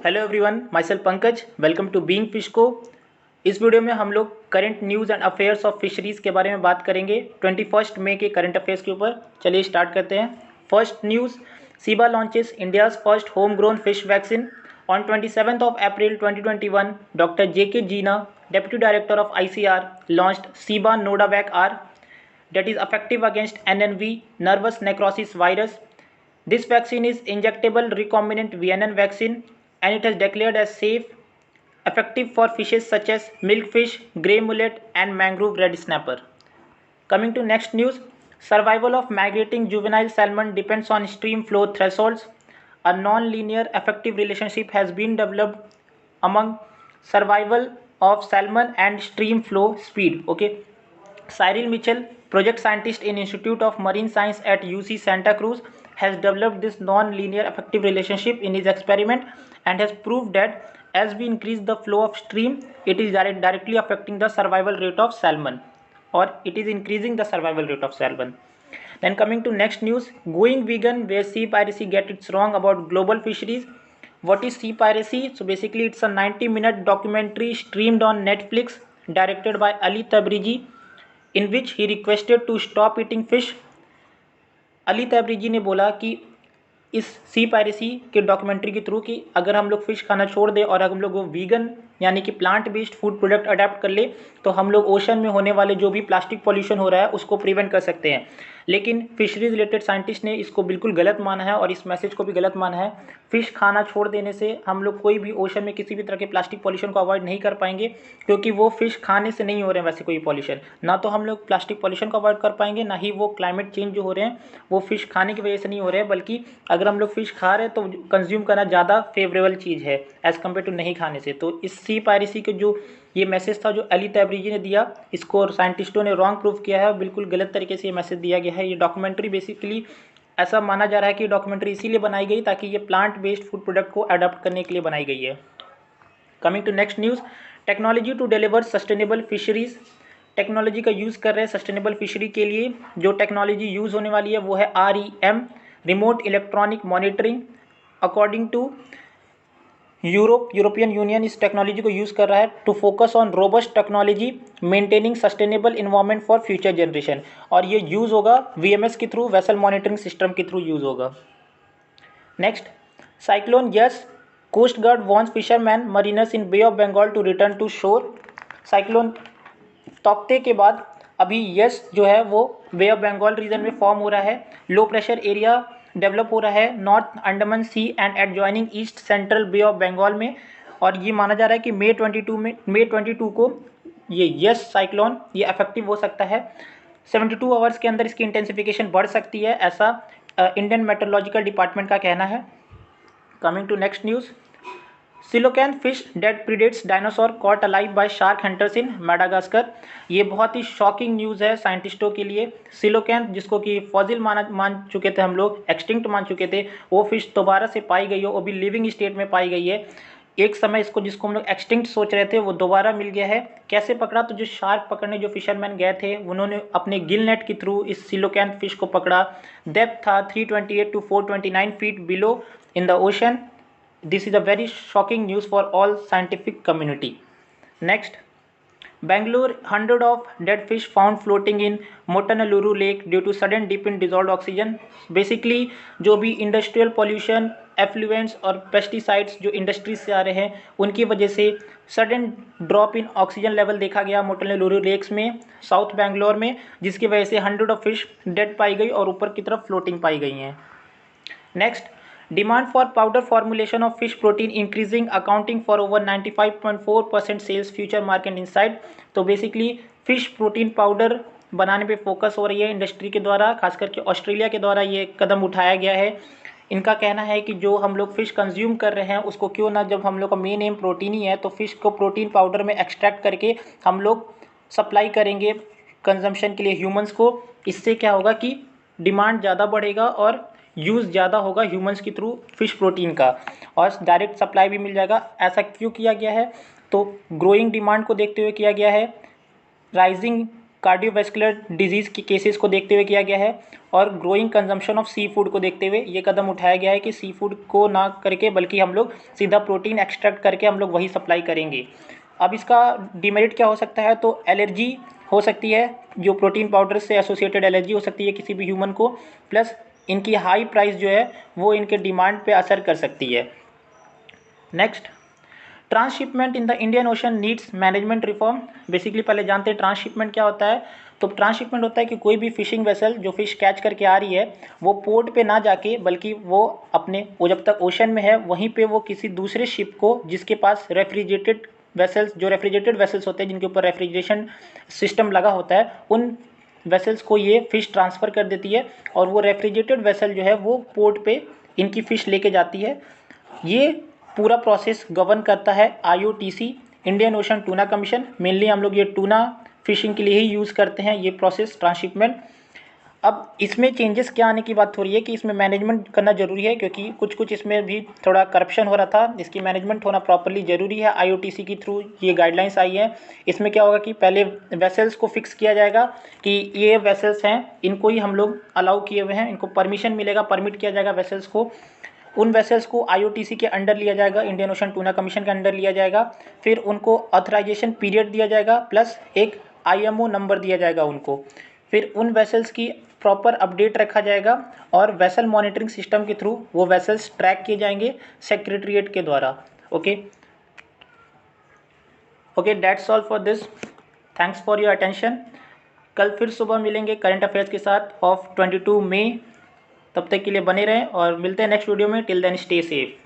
Hello everyone, myself Pankaj. Welcome to being fish को। इस video में हम लोग current news and affairs of fisheries के बारे में बात करेंगे 21 मई के करंट अफेयर्स के ऊपर। चलिए स्टार्ट करते हैं। First news, CIBA launches India's first home grown fish vaccine on 27th of April 2021. Dr. J.K. Jeena, Deputy Director of ICR, launched Ciba Novavax R that is effective against NNV, nervous necrosis virus. This vaccine is injectable recombinant VNN vaccine and it has declared as safe, effective for fishes such as milkfish, grey mullet and mangrove red snapper. Coming to next news, survival of migrating juvenile salmon depends on stream flow thresholds. A non-linear affective relationship has been developed among survival of salmon and stream flow speed. Okay. Cyril Mitchell, project scientist in Institute of Marine Science at UC Santa Cruz, has developed this non-linear affective relationship in his experiment and has proved that as we increase the flow of stream, it is directly affecting the survival rate of salmon, or it is increasing the survival rate of salmon. Then coming to next news, going vegan, where sea piracy get it wrong about global fisheries. What is sea piracy? So basically it's a 90-minute documentary streamed on Netflix directed by Ali Tabrizi, in which he requested to stop eating fish. Ali Tabrizi ने बोला कि इस Seaspiracy के documentary के through कि अगर हम लोग फ़िश खाना छोड़ दें और हम लोग वो वीगन यानी कि plant based food product adapt कर ले तो हम लोग ओशन में होने वाले जो भी प्लास्टिक पॉल्यूशन हो रहा है उसको प्रिवेंट कर सकते हैं। लेकिन फिशरीज रिलेटेड साइंटिस्ट ने इसको बिल्कुल गलत माना है और इस मैसेज को भी गलत माना है। फ़िश खाना छोड़ देने से हम लोग कोई भी ओशन में किसी भी तरह के प्लास्टिक पॉल्यूशन को अवॉइड नहीं कर पाएंगे, क्योंकि वो फ़िश खाने से नहीं हो रहे हैं वैसे कोई पॉल्यूशन। ना तो हम लोग प्लास्टिक पॉल्यूशन को अवॉइड कर पाएंगे, ना ही वो क्लाइमेट चेंज जो हो रहे हैं वो फ़िश खाने की वजह से नहीं हो रहे हैं, बल्कि अगर हम लोग फ़िश खा रहे हैं तो कंज्यूम करना ज़्यादा फेवरेबल चीज़ है एज़ कम्पेयर टू नहीं खाने से। तो इस सी पायरेसी के जो ये मैसेज था जो अली तैबरीजी ने दिया, इसको साइंटिस्टों ने रॉन्ग प्रूफ किया है, बिल्कुल गलत तरीके से ये मैसेज दिया गया है। ये डॉक्यूमेंट्री बेसिकली ऐसा माना जा रहा है कि डॉक्यूमेंट्री इसीलिए बनाई गई ताकि ये प्लांट बेस्ड फूड प्रोडक्ट को अडॉप्ट करने के लिए बनाई गई है। Coming to next news, technology to deliver sustainable fisheries. Technology का यूज़ कर रहे हैं सस्टेनेबल फिशरी के लिए। जो टेक्नोलॉजी यूज़ होने वाली है वो है REM, remote electronic monitoring. According to European Union इस टेक्नोलॉजी को यूज़ कर रहा है to focus on robust technology maintaining sustainable environment for future generation. और ये यूज़ होगा VMS के थ्रू, वेसल मॉनिटरिंग सिस्टम के थ्रू यूज़ होगा। Next, cyclone Yaas, coast guard warns fisherman mariners in bay of Bengal to return to shore. Cyclone Tauktae के बाद अभी Yaas जो है वो बे ऑफ बंगाल रीजन में फॉर्म हो रहा है। लो प्रेशर एरिया डेवलप हो रहा है north Andaman sea and adjoining east central bay of Bengal में। और ये माना जा रहा है कि मई 22 को ये यस साइक्लोन ये इफेक्टिव हो सकता है। 72 आवर्स के अंदर इसकी इंटेंसिफिकेशन बढ़ सकती है, ऐसा इंडियन मेट्रोलॉजिकल डिपार्टमेंट का कहना है। Coming to next news, coelacanth fish that predates dinosaur caught alive by shark hunters in Madagascar. ये बहुत ही शॉकिंग न्यूज़ है साइंटिस्टों के लिए। सिलोकैंथ जिसको कि फॉजिल मान चुके थे हम लोग, एक्सटिंक्ट मान चुके थे, वो फिश दोबारा से पाई गई हो, वो भी लिविंग स्टेट में पाई गई है। एक समय इसको जिसको हम लोग एक्सटिंक्ट सोच रहे थे वो दोबारा मिल गया है। कैसे पकड़ा? तो जो शार्क पकड़ने जो फिशरमैन गए थे उन्होंने अपने गिल नेट के थ्रू इस सिलोकैंथ फिश को पकड़ा। डेप्थ था 328 to 429 feet below in the ocean. This is a very shocking news for all scientific community. Next, Bangalore, 100 of dead fish found floating in Motuneluru Lake due to sudden dip in dissolved oxygen. Basically जो भी industrial pollution, effluents और pesticides जो industry से आ रहे हैं उनकी वजह से sudden drop in oxygen level देखा गया मोटुनेलुरु लेक्स में साउथ बैंगलोर में, जिसकी वजह से 100 ऑफ फिश डेड पाई गई और ऊपर की तरफ फ्लोटिंग पाई गई हैं। Next, demand for powder formulation of fish protein increasing accounting for over 95.4% sales future market inside. तो बेसिकली फिश प्रोटीन पाउडर बनाने पे फोकस हो रही है इंडस्ट्री के द्वारा, खास करके ऑस्ट्रेलिया के द्वारा ये कदम उठाया गया है। इनका कहना है कि जो हम लोग फ़िश कंज्यूम कर रहे हैं उसको क्यों ना, जब हम लोग का मेन एम प्रोटीन ही है तो फ़िश को प्रोटीन पाउडर में एक्सट्रैक्ट करके हम लोग सप्लाई करेंगे कंजम्पशन के लिए ह्यूमंस को। इससे क्या होगा कि डिमांड ज़्यादा बढ़ेगा और यूज़ ज़्यादा होगा ह्यूमंस के थ्रू फिश प्रोटीन का, और डायरेक्ट सप्लाई भी मिल जाएगा। ऐसा क्यों किया गया है? तो ग्रोइंग डिमांड को देखते हुए किया गया है, राइजिंग कार्डियोवैस्कुलर डिजीज़ की केसेस को देखते हुए किया गया है और growing consumption of seafood को देखते हुए ये कदम उठाया गया है कि सी फूड को ना करके बल्कि हम लोग सीधा प्रोटीन एक्सट्रैक्ट करके हम लोग वही सप्लाई करेंगे। अब इसका डिमेरिट क्या हो सकता है, तो एलर्जी हो सकती है, जो प्रोटीन पाउडर से एसोसिएटेड एलर्जी हो सकती है किसी भी ह्यूमन को, प्लस इनकी हाई प्राइस जो है वो इनके डिमांड पे असर कर सकती है। Next, transshipment in the Indian ocean needs management reform. Basically पहले जानते हैं ट्रांसशिपमेंट क्या होता है। तो ट्रांसशिपमेंट होता है कि कोई भी फिशिंग वेसल जो फिश कैच करके आ रही है वो पोर्ट पे ना जाके बल्कि वो जब तक ओशन में है वहीं पे वो किसी दूसरे शिप को जिसके पास रेफ्रिजरेटेड वेसल्स होते हैं जिनके ऊपर रेफ्रिजरेशन सिस्टम लगा होता है, उन वेसल्स को ये फ़िश ट्रांसफ़र कर देती है और वो रेफ्रिजरेटेड वेसल जो है वो पोर्ट पे इनकी फ़िश लेके जाती है। ये पूरा प्रोसेस गवर्न करता है IOTC, Indian ocean tuna commission. Mainly हम लोग ये टूना फिशिंग के लिए ही यूज़ करते हैं ये प्रोसेस ट्रांसशिपमेंट। अब इसमें चेंजेस क्या आने की बात हो रही है कि इसमें मैनेजमेंट करना ज़रूरी है, क्योंकि कुछ इसमें भी थोड़ा करप्शन हो रहा था, इसकी मैनेजमेंट होना प्रॉपर्ली ज़रूरी है। IOTC की थ्रू ये गाइडलाइंस आई है। इसमें क्या होगा कि पहले वेसल्स को फिक्स किया जाएगा कि ये वेसल्स हैं, इनको ही हम लोग अलाउ किए हुए हैं, इनको परमिशन मिलेगा, परमिट किया जाएगा वेसल्स को। उन वेसल्स को IOTC के अंडर लिया जाएगा, इंडियन ओशन टूना कमीशन के अंडर लिया जाएगा। फिर उनको ऑथराइजेशन पीरियड दिया जाएगा प्लस एक IMO नंबर दिया जाएगा उनको। फिर उन वेसल्स की प्रॉपर अपडेट रखा जाएगा और वेसल मॉनिटरिंग सिस्टम के थ्रू वो वेसल्स ट्रैक किए जाएंगे सेक्रेटरीट के द्वारा। Okay, that's all for this. Thanks for your attention. कल फिर सुबह मिलेंगे करंट अफेयर्स के साथ ऑफ 22 मई। तब तक के लिए बने रहें और मिलते हैं नेक्स्ट वीडियो में। Till then stay safe.